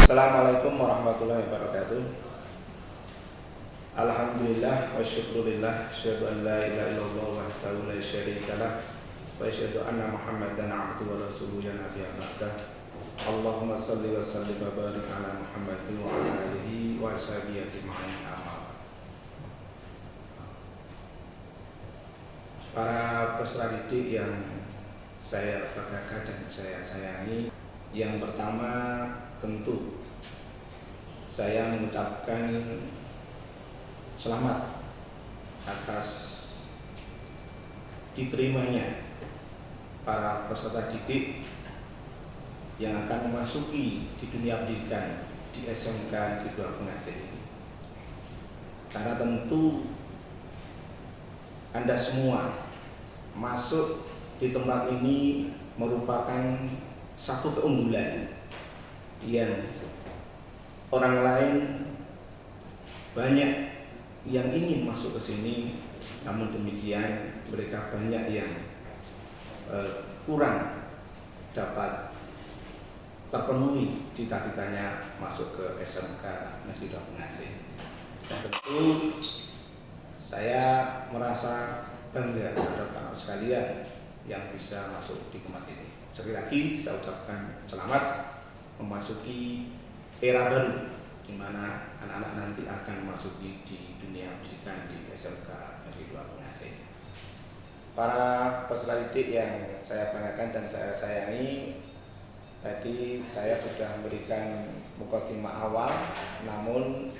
Assalamualaikum warahmatullahi wabarakatuh. Alhamdulillah wa syukurillah, asyhadu an la ilaha illallah wahdahu la syarika lah, wa asyhadu anna Muhammadan abduhu wa rasuluhu la nabiyya ba'dah. Allahumma shalli wa sallim wa barik ala Muhammadin wa ala alihi wa sahbihi ajma'in. Para peserta didik yang saya banggakan dan saya sayangi, yang pertama tentu saya mengucapkan selamat atas diterimanya para peserta didik yang akan memasuki di dunia pendidikan di SMK Negeri 2 Pengasih ini. Karena tentu Anda semua masuk di tempat ini merupakan satu keunggulan yang orang lain banyak yang ingin masuk ke sini, namun demikian mereka banyak yang kurang dapat terpenuhi cita-citanya masuk ke SMK Negeri 2 Pengasih. Dan tentu saya merasa bangga terhadap Bapak sekalian yang bisa masuk di tempat ini. Sekali lagi saya ucapkan selamat memasuki era baru di mana anak-anak nanti akan memasuki di dunia pendidikan di SMK Negeri 2 Pengasih. Para peserta didik yang saya banggakan dan saya sayangi, tadi saya sudah memberikan mukadimah awal, namun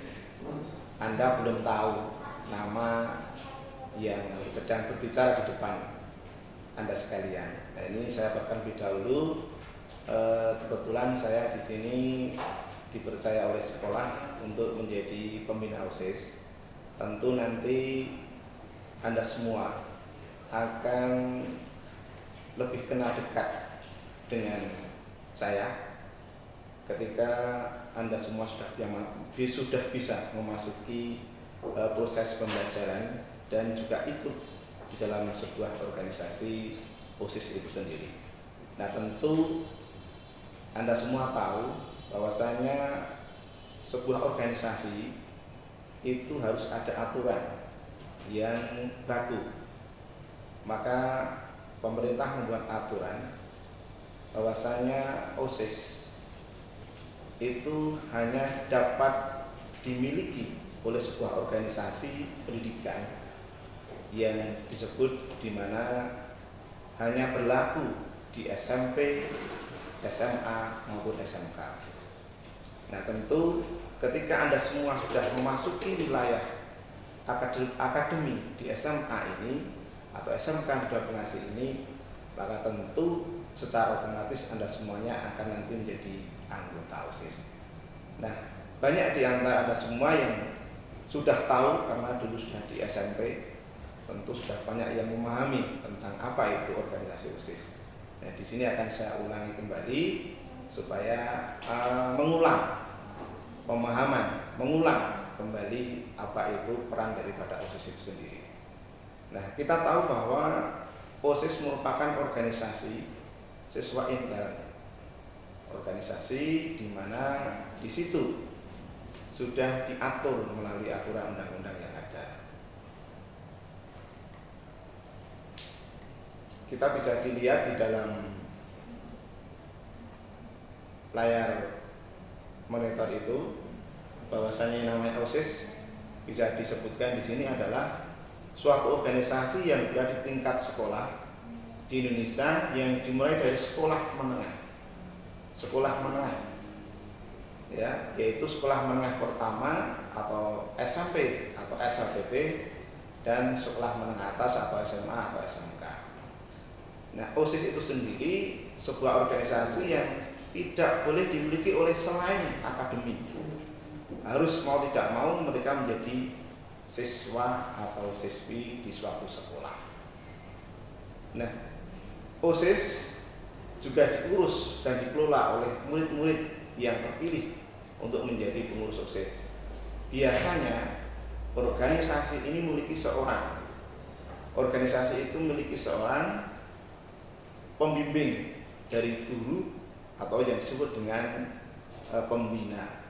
Anda belum tahu nama yang sedang berbicara di depan Anda sekalian. Nah, ini saya akan lebih dahulu. Kebetulan saya di sini dipercaya oleh sekolah untuk menjadi pembina OSIS. Tentu nanti Anda semua akan lebih kenal dekat dengan saya ketika Anda semua sudah bisa memasuki proses pembelajaran dan juga ikut di dalam sebuah organisasi OSIS itu sendiri. Nah, tentu Anda semua tahu bahwasanya sebuah organisasi itu harus ada aturan yang baku. Maka pemerintah membuat aturan bahwasanya OSIS itu hanya dapat dimiliki oleh sebuah organisasi pendidikan yang disebut di mana hanya berlaku di SMP, SMA maupun SMK. Nah, tentu ketika Anda semua sudah memasuki wilayah akademi di SMA ini atau SMK 2 Pengasih ini, maka tentu secara otomatis Anda semuanya akan nanti menjadi anggota OSIS. Nah, banyak di antara Anda semua yang sudah tahu karena dulu sudah di SMP, tentu sudah banyak yang memahami tentang apa itu organisasi OSIS. Nah, di sini akan saya ulangi kembali supaya mengulang kembali apa itu peran daripada OSIS itu sendiri. Nah, kita tahu bahwa OSIS merupakan organisasi siswa intern, organisasi di mana di situ sudah diatur melalui aturan undang-undang yang ada. Kita bisa dilihat di dalam layar monitor itu bahwasanya yang namanya OSIS bisa disebutkan di sini adalah suatu organisasi yang berada di tingkat sekolah di Indonesia yang dimulai dari sekolah menengah, ya, yaitu sekolah menengah pertama atau SMP atau SLTP dan sekolah menengah atas atau SMA atau SMK. Nah, OSIS itu sendiri sebuah organisasi yang tidak boleh dimiliki oleh selain akademik. Harus mau tidak mau mereka menjadi siswa atau siswi di suatu sekolah. Nah, OSIS juga diurus dan dikelola oleh murid-murid yang terpilih untuk menjadi pengurus OSIS. Biasanya organisasi ini memiliki seorang pembimbing dari guru atau yang disebut dengan pembina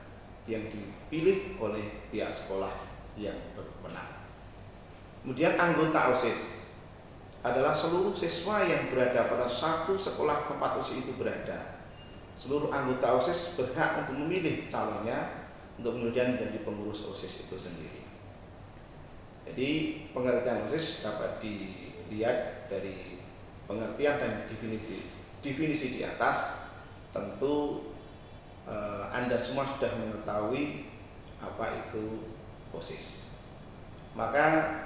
yang dipilih oleh pihak sekolah yang berwenang. Kemudian anggota OSIS adalah seluruh siswa yang berada pada satu sekolah tempat OSIS itu berada. Seluruh anggota OSIS berhak untuk memilih calonnya untuk kemudian menjadi pengurus OSIS itu sendiri. Jadi pengertian OSIS dapat dilihat dari pengertian dan definisi di atas. Tentu Anda semua sudah mengetahui apa itu OSIS. Maka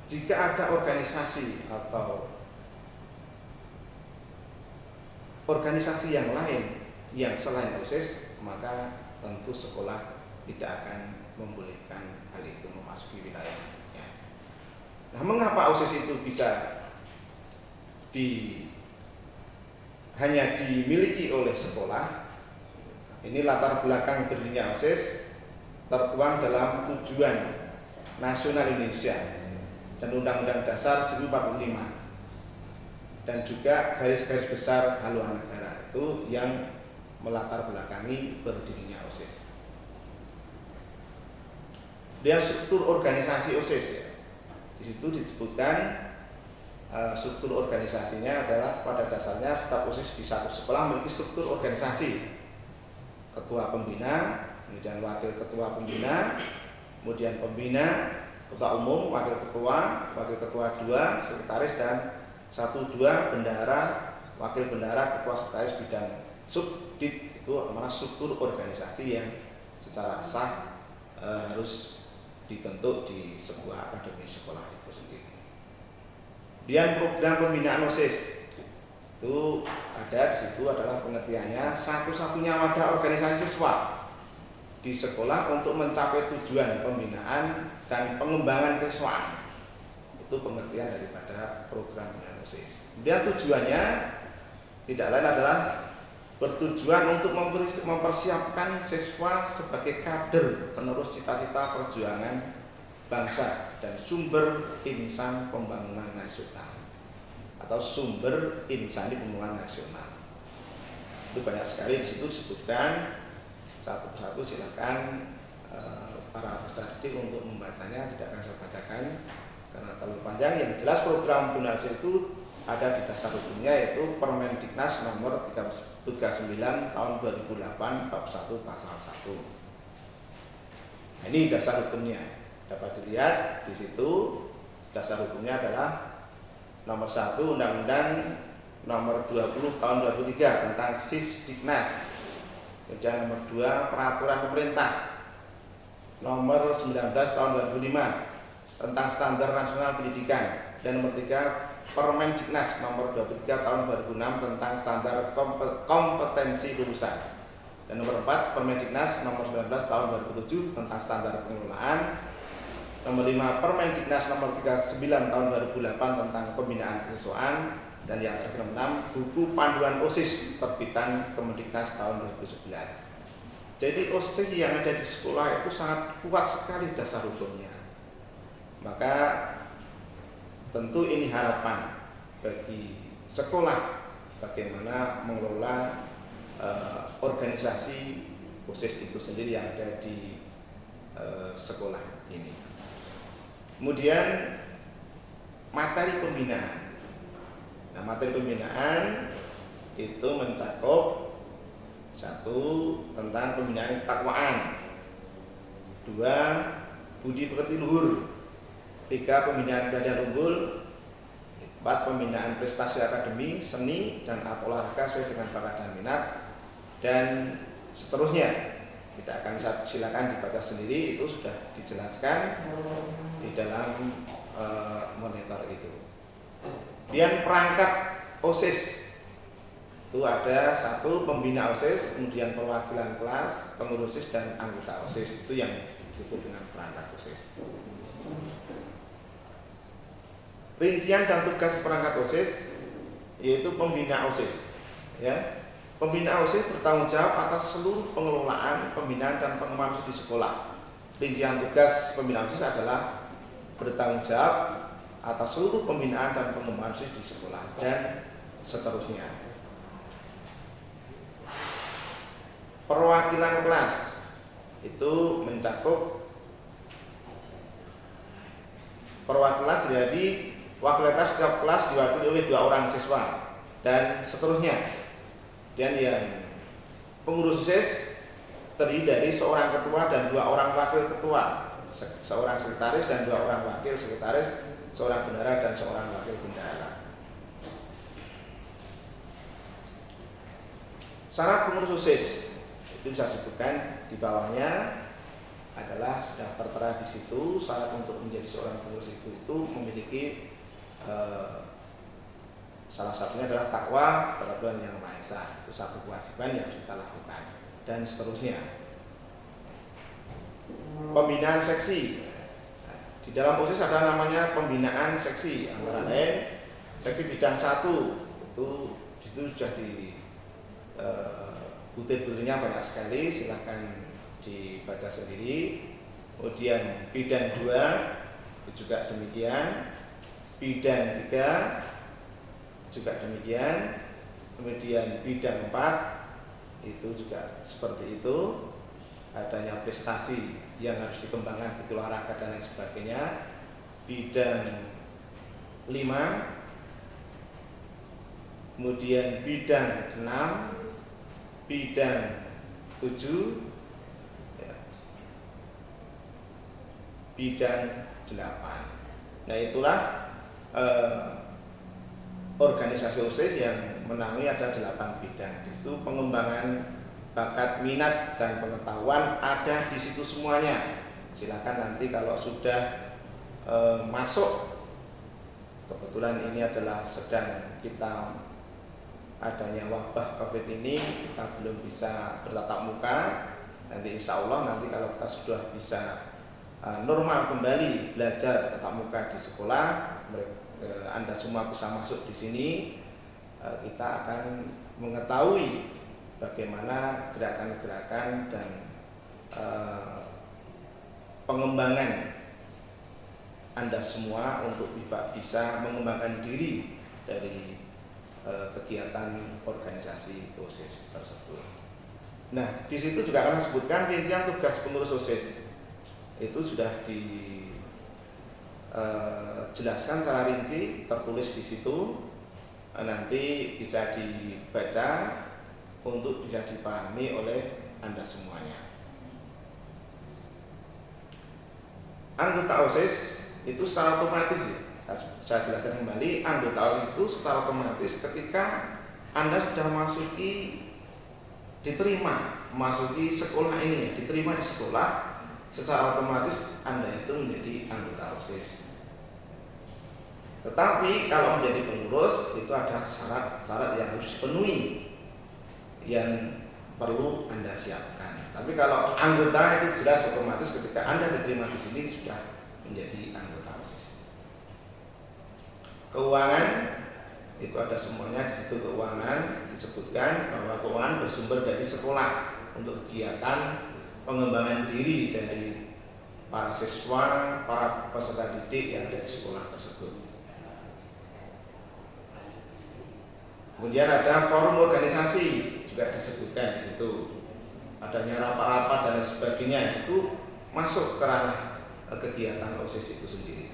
jika ada organisasi atau organisasi yang lain yang selain OSIS, maka tentu sekolah tidak akan membolehkan hal itu memasuki wilayahnya. Nah, mengapa OSIS itu bisa hanya dimiliki oleh sekolah? Ini latar belakang berdirinya OSIS tertuang dalam Tujuan Nasional Indonesia dan Undang-Undang Dasar 1945 dan juga garis-garis besar haluan negara itu yang melatar belakangi berdirinya OSIS. Dan struktur organisasi OSIS ya. Di situ disebutkan struktur organisasinya adalah pada dasarnya staf OSIS di satu sekolah memiliki struktur organisasi. Ketua pembina, kemudian wakil ketua pembina, kemudian pembina, ketua umum, wakil ketua 2, sekretaris dan 1-2 bendahara, wakil bendahara, ketua sekretaris bidang subdit. Itu adalah struktur organisasi yang secara sah harus dibentuk di sebuah akademi sekolah itu sendiri. Kemudian program pembinaan OSIS itu ada di situ adalah pengertiannya satu-satunya wadah organisasi siswa di sekolah untuk mencapai tujuan pembinaan dan pengembangan kesiswaan. Itu pengertian daripada program pembinaan OSIS. Kemudian tujuannya tidak lain adalah bertujuan untuk mempersiapkan siswa sebagai kader penerus cita-cita perjuangan bangsa dan sumber insan pembangunan nasional atau sumber insan pembangunan nasional. Itu banyak sekali di situ disebutkan satu persatu. Silakan para peserta didik untuk membacanya, tidak akan saya bacakan karena terlalu panjang. Yang jelas program pembinaan itu ada di dasar hukumnya, yaitu Permendiknas nomor 39 tahun 2008 bab 1 pasal 1. Nah, ini dasar hukumnya. Dapat dilihat di situ dasar hukumnya adalah nomor 1 Undang-Undang nomor 20 tahun 2003 tentang Sisdiknas. Kemudian nomor 2 Peraturan Pemerintah nomor 19 tahun 2005 tentang Standar Nasional Pendidikan, dan nomor 3 Permendiknas nomor 23 tahun 2006 tentang Standar Kompetensi Lulusan, dan nomor 4 Permendiknas nomor 19 tahun 2007 tentang Standar Pengelolaan, nomor 5 Permendiknas nomor 39 tahun 2008 tentang Pembinaan Kesiswaan, dan yang terakhir nomor 6 Buku Panduan OSIS terbitan Kemendiknas tahun 2011. Jadi OSIS yang ada di sekolah itu sangat kuat sekali dasar hukumnya. Maka tentu ini harapan bagi sekolah bagaimana mengelola organisasi OSIS itu sendiri yang ada di sekolah ini. Kemudian materi pembinaan. Nah, materi pembinaan itu mencakup 1 tentang pembinaan ketakwaan, 2 budi pekerti luhur, 3 pembinaan keahlian unggul, 4 pembinaan prestasi akademi, seni dan atau olahraga sesuai dengan bakat dan minat, dan seterusnya. Tidak akan silakan dibaca sendiri, itu sudah dijelaskan di dalam monitor itu. Kemudian perangkat OSIS itu ada 1 pembina OSIS, kemudian perwakilan kelas, pengurus OSIS dan anggota OSIS. Itu yang disebut dengan perangkat OSIS. Rincian dan tugas perangkat OSIS yaitu pembina OSIS. Ya, pembina OSIS bertanggung jawab atas seluruh pengelolaan, pembinaan dan pengembangan OSIS di sekolah. Rincian tugas pembina OSIS adalah bertanggung jawab atas seluruh pembinaan dan pengembangan OSIS di sekolah dan seterusnya. perwakilan kelas itu mencakup perwakilan, jadi wakil kelas setiap kelas diwakili oleh 2 orang siswa dan seterusnya. Dan yang pengurus OSIS terdiri dari seorang ketua dan 2 orang wakil ketua, seorang sekretaris dan 2 orang wakil sekretaris, seorang bendahara dan seorang wakil bendahara. Syarat pengurus OSIS itu bisa disebutkan di bawahnya adalah sudah tertera di situ. Syarat untuk menjadi seorang pengurus itu memiliki salah satunya adalah takwa kepada Tuhan Yang Maha Esa. Itu satu kewajiban yang harus kita lakukan dan seterusnya. Pembinaan seksi. Di dalam OSIS ada namanya pembinaan seksi, antara lain seksi bidang 1 itu di situ sudah di butir-butirnya banyak sekali, silahkan dibaca sendiri. Kemudian bidang 2 itu juga demikian, bidang 3 juga demikian, kemudian bidang 4 itu juga seperti itu. Adanya prestasi yang harus dikembangkan di olahraga dan lain sebagainya. Bidang 5, kemudian bidang 6, bidang 7, ya, bidang 8. Nah itulah organisasi OSIS yang menangani ada 8 bidang. Di situ pengembangan bakat, minat dan pengetahuan ada di situ semuanya. Silakan nanti kalau sudah masuk, kebetulan ini adalah sedang kita adanya wabah COVID ini, kita belum bisa bertatap muka. Nanti insya Allah nanti kalau kita sudah bisa normal kembali belajar tatap muka di sekolah, Anda semua bisa masuk di sini, kita akan mengetahui bagaimana gerakan-gerakan dan pengembangan Anda semua untuk bisa mengembangkan diri dari kegiatan organisasi OSIS tersebut. Nah, di situ juga akan disebutkan rincian tugas pengurus OSIS. Itu sudah dijelaskan secara rinci, tertulis di situ. Nanti bisa dibaca untuk bisa dipahami oleh Anda semuanya. Anggota OSIS itu secara otomatis, saya jelaskan kembali, anggota OSIS itu secara otomatis ketika Anda sudah diterima masuki sekolah ini, diterima di sekolah, secara otomatis Anda itu menjadi anggota OSIS. Tetapi kalau menjadi pengurus itu ada syarat-syarat yang harus dipenuhi, yang perlu Anda siapkan. Tapi kalau anggota itu jelas otomatis ketika Anda diterima di sini sudah menjadi anggota OSIS. Keuangan itu ada semuanya di situ. Keuangan disebutkan bahwa keuangan bersumber dari sekolah untuk kegiatan pengembangan diri dari para siswa, para peserta didik yang ada di sekolah tersebut. Kemudian ada forum organisasi juga disebutkan di situ. Adanya rapat-rapat dan sebagainya itu masuk ke ranah kegiatan OSIS itu sendiri.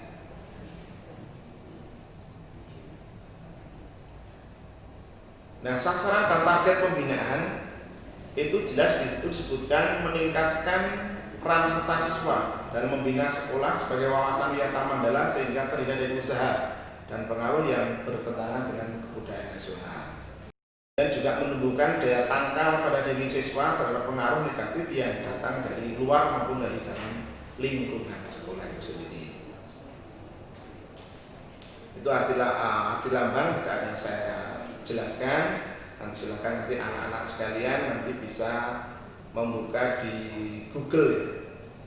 Nah, sasaran dan target pembinaan itu jelas di situ disebutkan meningkatkan peran serta siswa dalam membina sekolah sebagai wawasan wiyata mandala sehingga terhindar dari usaha dan pengaruh yang bertentangan dengan kebudayaan nasional. Dan juga menumbuhkan daya tangkal pada diri siswa terhadap pengaruh negatif yang datang dari luar maupun dari dalam lingkungan sekolah itu sendiri. Itu arti lambang tidak akan saya jelaskan. Nanti silakan nanti anak-anak sekalian nanti bisa membuka di Google,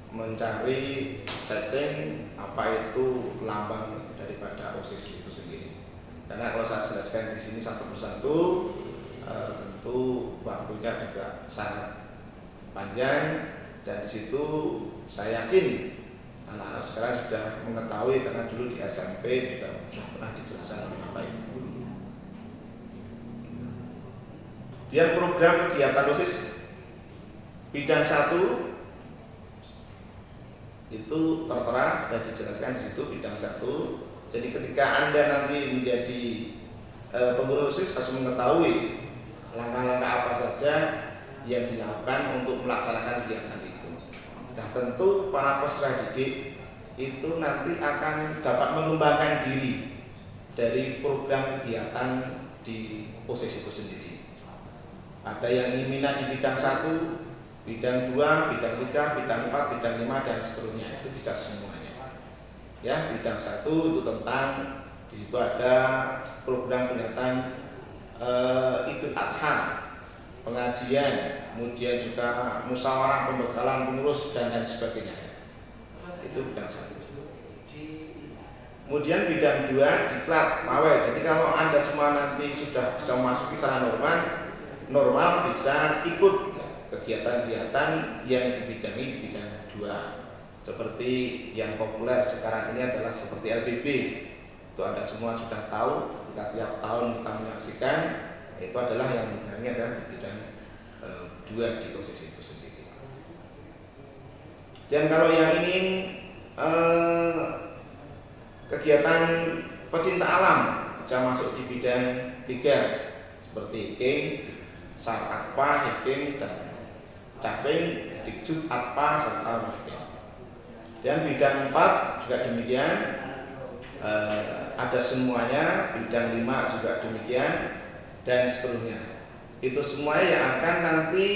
mencari searching apa itu lambang daripada OSIS itu sendiri. Karena kalau saya jelaskan di sini satu persatu, tentu waktunya juga sangat panjang, dan di situ saya yakin anak-anak sekarang sudah mengetahui karena dulu di SMP juga sudah pernah dijelaskan oleh Bapak Ibu. Dia program kegiatan OSIS bidang 1 itu tertera dan dijelaskan di situ bidang 1. Jadi ketika Anda nanti menjadi pengurus OSIS harus mengetahui langkah-langkah apa saja yang dilakukan untuk melaksanakan kegiatan itu. Nah, tentu para peserta didik itu nanti akan dapat mengembangkan diri dari program kegiatan di OSIS itu sendiri. Ada yang minat di bidang 1, bidang 2, bidang 3, bidang 4, bidang 5 dan seterusnya, itu bisa semuanya. Ya, bidang 1 itu tentang di situ ada program kegiatan Idul Adha, pengajian, kemudian juga musyawarah pembekalan pengurus dan lain sebagainya. Itu bidang 1. Kemudian bidang 2 diklat mawel. Jadi kalau Anda semua nanti sudah bisa memasuki secara normal bisa ikut kegiatan-kegiatan yang dibidangi di bidang 2. Seperti yang populer sekarang ini adalah seperti LBB. Itu Anda semua sudah tahu, ketika tiap tahun kita menyaksikan, itu adalah yang bidangi adalah di bidang 2 di OSIS itu sendiri. Dan kalau yang ingin kegiatan pecinta alam bisa masuk di bidang 3 seperti IKIM, SAR ATPA, IKIM dan Caping, Dikjud, ATPA serta MAPIN. Dan bidang 4 juga demikian, ada semuanya, bidang 5 juga demikian dan seterusnya. Itu semua yang akan nanti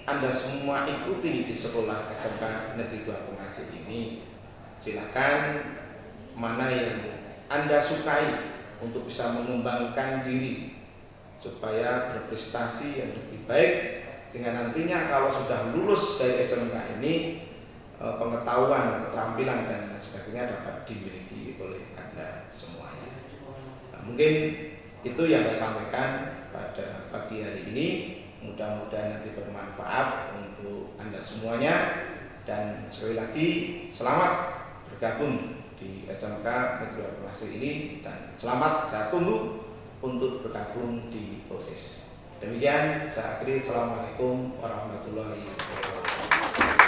Anda semua ikuti di sekolah SMK Negeri 2 Pengasih ini. Silakan mana yang Anda sukai untuk bisa mengembangkan diri supaya berprestasi yang lebih baik, sehingga nantinya kalau sudah lulus dari SMK ini pengetahuan, keterampilan dan sebagainya dapat dimiliki oleh Anda semuanya. Nah, mungkin itu yang saya sampaikan pada pagi hari ini. Mudah-mudahan nanti bermanfaat untuk Anda semuanya, dan sekali lagi selamat bergabung di SMK Negeri 2 Pengasih ini, dan selamat saya tunggu untuk bergabung di OSIS. Demikian saya akhiri. Assalamualaikum warahmatullahi wabarakatuh.